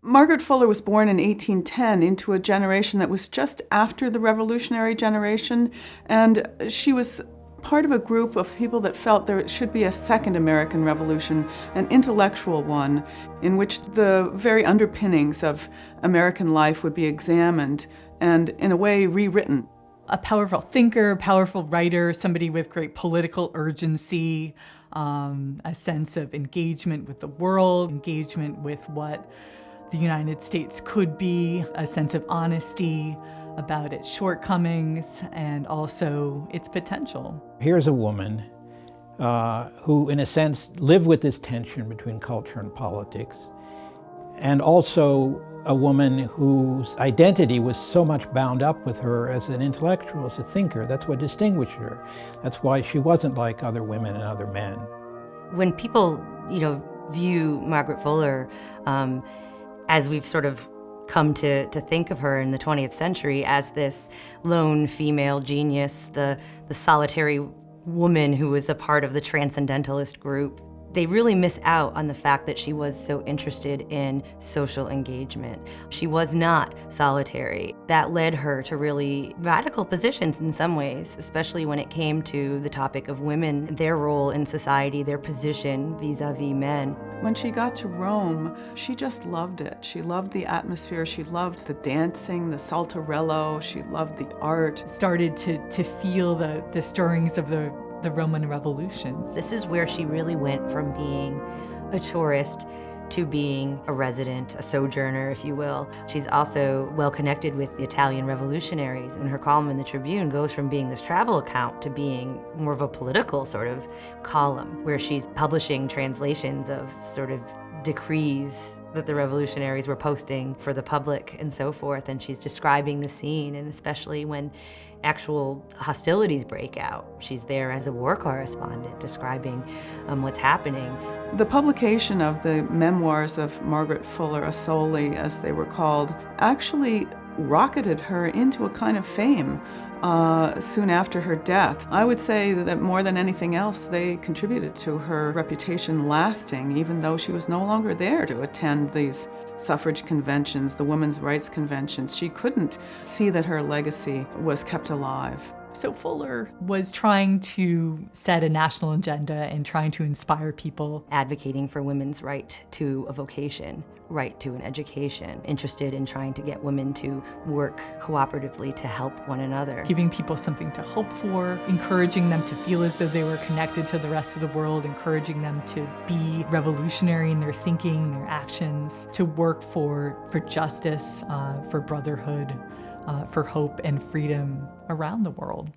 Margaret Fuller was born in 1810 into a generation that was just after the Revolutionary generation, and she was part of a group of people that felt there should be a second American Revolution, an intellectual one, in which the very underpinnings of American life would be examined and, in a way, rewritten. A powerful thinker, powerful writer, somebody with great political urgency, a sense of engagement with the world, engagement with what the United States could be, a sense of honesty about its shortcomings and also its potential. Here's a woman who, in a sense, lived with this tension between culture and politics, and also a woman whose identity was so much bound up with her as an intellectual, as a thinker. That's what distinguished her. That's why she wasn't like other women and other men. When people, view Margaret Fuller, as we've sort of come to think of her in the 20th century as this lone female genius, the solitary woman who was a part of the Transcendentalist group, they really miss out on the fact that she was so interested in social engagement. She was not solitary. That led her to really radical positions in some ways, especially when it came to the topic of women, their role in society, their position vis-a-vis men. When she got to Rome, she just loved it. She loved the atmosphere, she loved the dancing, the saltarello, she loved the art. Started to feel the stirrings of the Roman Revolution. This is where she really went from being a tourist to being a resident, a sojourner, if you will. She's also well connected with the Italian revolutionaries, and her column in the Tribune goes from being this travel account to being more of a political sort of column, where she's publishing translations of sort of decrees that the revolutionaries were posting for the public and so forth, and she's describing the scene, and especially when actual hostilities break out. She's there as a war correspondent describing what's happening. The publication of the memoirs of Margaret Fuller, Asoli as they were called, actually rocketed her into a kind of fame soon after her death. I would say that more than anything else, they contributed to her reputation lasting, even though she was no longer there to attend these suffrage conventions, the women's rights conventions. She couldn't see that her legacy was kept alive. So Fuller was trying to set a national agenda and trying to inspire people. Advocating for women's right to a vocation, right to an education, interested in trying to get women to work cooperatively to help one another. Giving people something to hope for, encouraging them to feel as though they were connected to the rest of the world, encouraging them to be revolutionary in their thinking, their actions, to work for justice, for brotherhood, for hope and freedom around the world.